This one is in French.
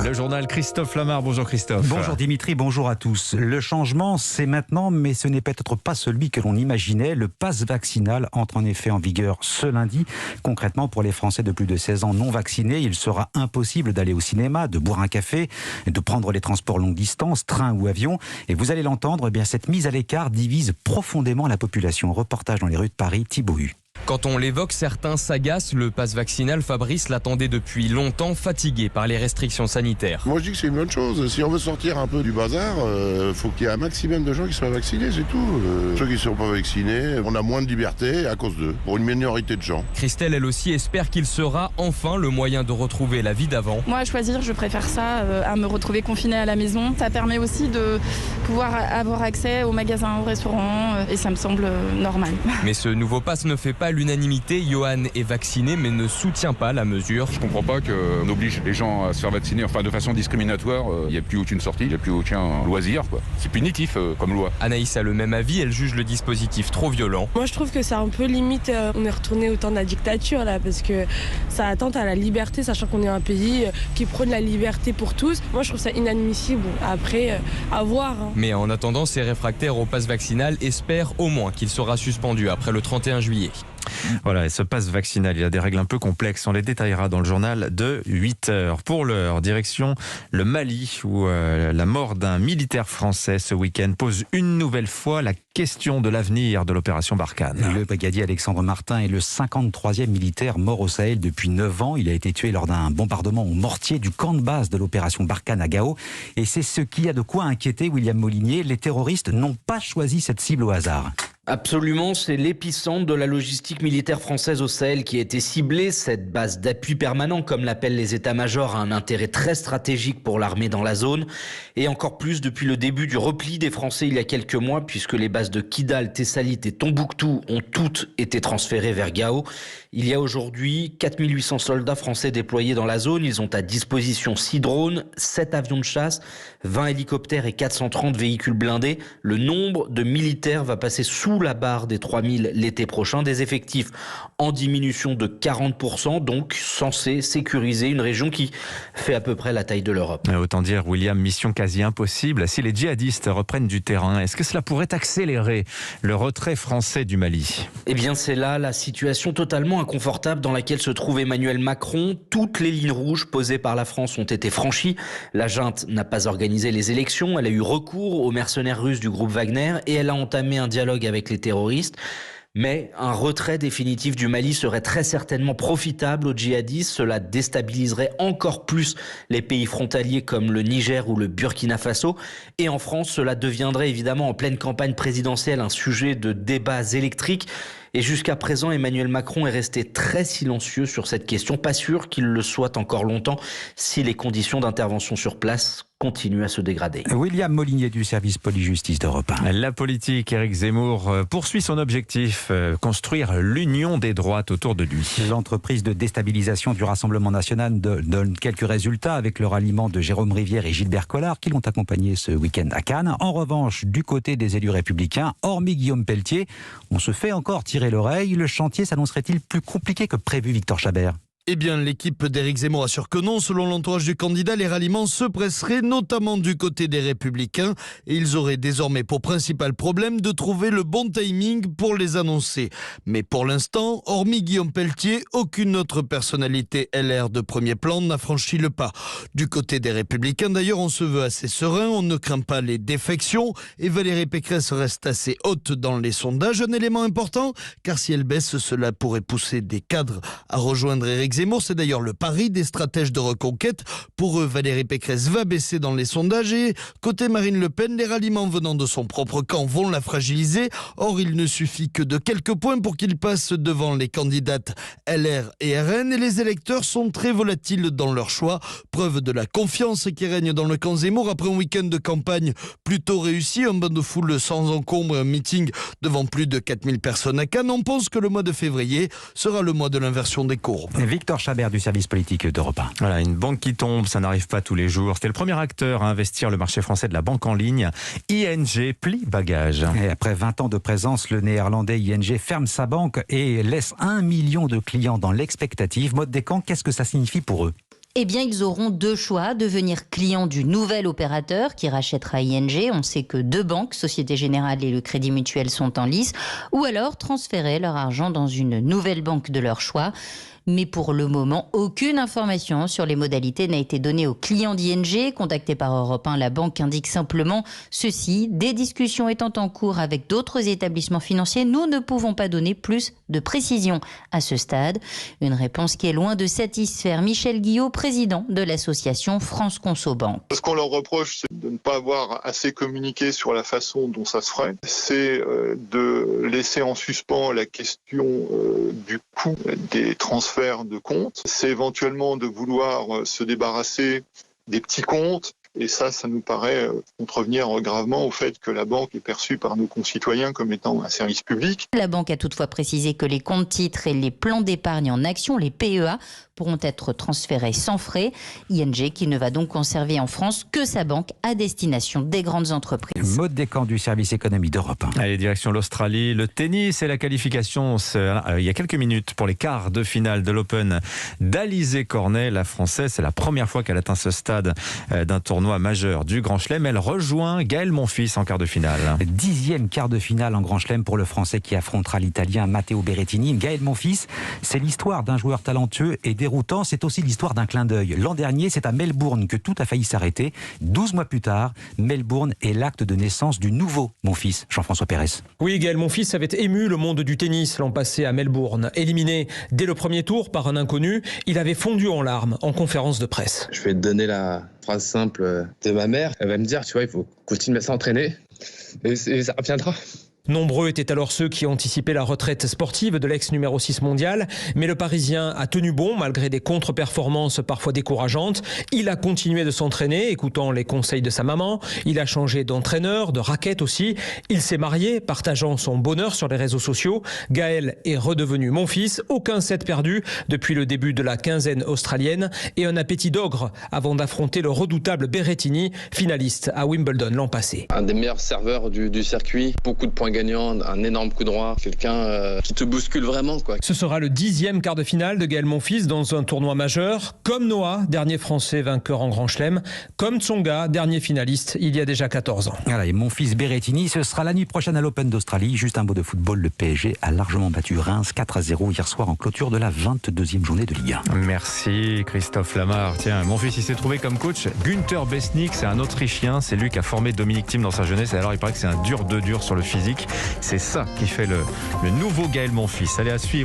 Le journal Christophe Lamar. Bonjour Christophe. Bonjour Dimitri, bonjour à tous. Le changement, c'est maintenant, mais ce n'est peut-être pas celui que l'on imaginait. Le pass vaccinal entre en effet en vigueur ce lundi. Concrètement, pour les Français de plus de 16 ans non vaccinés, il sera impossible d'aller au cinéma, de boire un café, de prendre les transports longue distance, train ou avion. Et vous allez l'entendre, cette mise à l'écart divise profondément la population. Reportage dans les rues de Paris, Thibaut Hu. Quand on l'évoque, certains s'agacent. Le pass vaccinal, Fabrice l'attendait depuis longtemps, fatigué par les restrictions sanitaires. Moi je dis que c'est une bonne chose. Si on veut sortir un peu du bazar, faut qu'il y ait un maximum de gens qui soient vaccinés, c'est tout. Ceux qui ne sont pas vaccinés, on a moins de liberté à cause d'eux, pour une minorité de gens. Christelle, elle aussi, espère qu'il sera enfin le moyen de retrouver la vie d'avant. Moi, à choisir, je préfère ça à me retrouver confinée à la maison. Ça permet aussi de pouvoir avoir accès aux magasins, aux restaurants, et ça me semble normal. Mais ce nouveau pass ne fait pas l'unanimité. Johan est vacciné mais ne soutient pas la mesure. Je comprends pas qu'on oblige les gens à se faire vacciner, de façon discriminatoire. Il n'y a plus aucune sortie, il n'y a plus aucun loisir. C'est punitif comme loi. Anaïs a le même avis, elle juge le dispositif trop violent. Moi je trouve que c'est un peu limite, on est retourné au temps de la dictature là, parce que ça attente à la liberté, sachant qu'on est un pays qui prône la liberté pour tous. Moi je trouve ça inadmissible. Après, à voir. Mais en attendant, ces réfractaires au pass vaccinal espèrent au moins qu'il sera suspendu après le 31 juillet. Voilà, et ce pass vaccinal, il a des règles un peu complexes. On les détaillera dans le journal de 8h. Pour l'heure, direction le Mali, où la mort d'un militaire français ce week-end pose une nouvelle fois la question de l'avenir de l'opération Barkhane. Le brigadier Alexandre Martin est le 53e militaire mort au Sahel depuis 9 ans. Il a été tué lors d'un bombardement au mortier du camp de base de l'opération Barkhane à Gao. Et c'est ce qui a de quoi inquiéter William Molinier. Les terroristes n'ont pas choisi cette cible au hasard. Absolument, c'est l'épicentre de la logistique militaire française au Sahel qui a été ciblée. Cette base d'appui permanent, comme l'appellent les états-majors, a un intérêt très stratégique pour l'armée dans la zone. Et encore plus depuis le début du repli des Français il y a quelques mois, puisque les bases de Kidal, Tessalit et Tombouctou ont toutes été transférées vers Gao. Il y a aujourd'hui 4800 soldats français déployés dans la zone. Ils ont à disposition 6 drones, 7 avions de chasse, 20 hélicoptères et 430 véhicules blindés. Le nombre de militaires va passer sous la barre des 3000 l'été prochain, des effectifs en diminution de 40%, donc censé sécuriser une région qui fait à peu près la taille de l'Europe. Autant dire, William, mission quasi impossible. Si les djihadistes reprennent du terrain, est-ce que cela pourrait accélérer le retrait français du Mali ? Eh bien, c'est là la situation totalement inconfortable dans laquelle se trouve Emmanuel Macron. Toutes les lignes rouges posées par la France ont été franchies. La junte n'a pas organisé les élections, elle a eu recours aux mercenaires russes du groupe Wagner et elle a entamé un dialogue avec les terroristes. Mais un retrait définitif du Mali serait très certainement profitable aux djihadistes. Cela déstabiliserait encore plus les pays frontaliers comme le Niger ou le Burkina Faso. Et en France, cela deviendrait évidemment en pleine campagne présidentielle un sujet de débats électriques. Et jusqu'à présent, Emmanuel Macron est resté très silencieux sur cette question. Pas sûr qu'il le soit encore longtemps si les conditions d'intervention sur place continuent à se dégrader. William Molinier du service police-justice d'Europe 1. La politique, Éric Zemmour poursuit son objectif, construire l'union des droites autour de lui. L'entreprise de déstabilisation du Rassemblement national donne quelques résultats avec le ralliement de Jérôme Rivière et Gilbert Collard qui l'ont accompagné ce week-end à Cannes. En revanche, du côté des élus républicains, hormis Guillaume Pelletier, on se fait encore tirer l'oreille. Le chantier s'annoncerait-il plus compliqué que prévu, Victor Chabert ? Eh bien, l'équipe d'Éric Zemmour assure que non. Selon l'entourage du candidat, les ralliements se presseraient, notamment du côté des Républicains. Et ils auraient désormais pour principal problème de trouver le bon timing pour les annoncer. Mais pour l'instant, hormis Guillaume Pelletier, aucune autre personnalité LR de premier plan n'a franchi le pas. Du côté des Républicains, d'ailleurs, on se veut assez serein, on ne craint pas les défections. Et Valérie Pécresse reste assez haute dans les sondages. Un élément important, car si elle baisse, cela pourrait pousser des cadres à rejoindre Éric Zemmour, c'est d'ailleurs le pari des stratèges de reconquête. Pour eux, Valérie Pécresse va baisser dans les sondages et côté Marine Le Pen, les ralliements venant de son propre camp vont la fragiliser. Or, il ne suffit que de quelques points pour qu'il passe devant les candidates LR et RN et les électeurs sont très volatiles dans leur choix. Preuve de la confiance qui règne dans le camp Zemmour après un week-end de campagne plutôt réussi, un bain de foule sans encombre, un meeting devant plus de 4000 personnes à Cannes. On pense que le mois de février sera le mois de l'inversion des courbes. Victor Chabert du service politique d'Europe 1. Voilà, une banque qui tombe, ça n'arrive pas tous les jours. C'était le premier acteur à investir le marché français de la banque en ligne. ING plie bagage. Et après 20 ans de présence, le néerlandais ING ferme sa banque et laisse 1 million de clients dans l'expectative. Maud Descamps, qu'est-ce que ça signifie pour eux ? Eh bien, ils auront deux choix, devenir clients du nouvel opérateur qui rachètera ING. On sait que 2 banques, Société Générale et le Crédit Mutuel, sont en lice. Ou alors transférer leur argent dans une nouvelle banque de leur choix. Mais pour le moment, aucune information sur les modalités n'a été donnée aux clients d'ING. Contactés par Europe 1, la banque indique simplement ceci. Des discussions étant en cours avec d'autres établissements financiers, nous ne pouvons pas donner plus de précisions à ce stade. Une réponse qui est loin de satisfaire Michel Guillot, président de l'association France Conso Banque. Ce qu'on leur reproche, c'est de ne pas avoir assez communiqué sur la façon dont ça se ferait. C'est de laisser en suspens la question du coût des transferts de comptes. C'est éventuellement de vouloir se débarrasser des petits comptes. Et ça nous paraît contrevenir gravement au fait que la banque est perçue par nos concitoyens comme étant un service public. La banque a toutefois précisé que les comptes titres et les plans d'épargne en action, les PEA, pourront être transférés sans frais. ING qui ne va donc conserver en France que sa banque à destination des grandes entreprises. Maud Descamps du service économie d'Europe 1. Allez, direction l'Australie, le tennis et la qualification il y a quelques minutes pour les quarts de finale de l'Open d'Alizé Cornet. La Française, c'est la première fois qu'elle atteint ce stade d'un tournoi majeur du Grand Chelem. Elle rejoint Gaël Monfils en quart de finale. 10e quart de finale en Grand Chelem pour le Français qui affrontera l'Italien Matteo Berrettini. Gaël Monfils, c'est l'histoire d'un joueur talentueux et déroutant, c'est aussi l'histoire d'un clin d'œil. L'an dernier, c'est à Melbourne que tout a failli s'arrêter. 12 mois plus tard, Melbourne est l'acte de naissance du nouveau Monfils, Jean-François Pérez. Oui, Gaël Monfils avait ému le monde du tennis l'an passé à Melbourne. Éliminé dès le premier tour par un inconnu, il avait fondu en larmes en conférence de presse. Je vais te donner la phrase simple de ma mère. Elle va me dire, tu vois, il faut continuer à s'entraîner et ça reviendra. Nombreux étaient alors ceux qui anticipaient la retraite sportive de l'ex numéro 6 mondial, mais le Parisien a tenu bon malgré des contre-performances parfois décourageantes. Il a continué de s'entraîner, écoutant les conseils de sa maman. Il a changé d'entraîneur, de raquette aussi. Il s'est marié, partageant son bonheur sur les réseaux sociaux. Gaël est redevenu Monfils, aucun set perdu depuis le début de la quinzaine australienne et un appétit d'ogre avant d'affronter le redoutable Berrettini, finaliste à Wimbledon l'an passé. Un des meilleurs serveurs du circuit, beaucoup de points gagnant, un énorme coup droit, quelqu'un qui te bouscule vraiment, quoi. Ce sera le 10e quart de finale de Gaël Monfils dans un tournoi majeur, comme Noah, dernier Français vainqueur en Grand Chelem, comme Tsonga, dernier finaliste il y a déjà 14 ans. Voilà, et Monfils Berrettini, ce sera la nuit prochaine à l'Open d'Australie. Juste un mot de football, le PSG a largement battu Reims 4-0 hier soir en clôture de la 22e journée de Ligue 1. Merci Christophe Lamar. Tiens, Monfils, il s'est trouvé comme coach Günther Besnik, c'est un Autrichien, c'est lui qui a formé Dominique Thiem dans sa jeunesse, et alors il paraît que c'est un dur de dur sur le physique. C'est ça qui fait le nouveau Gaël Monfils. Allez, à suivre.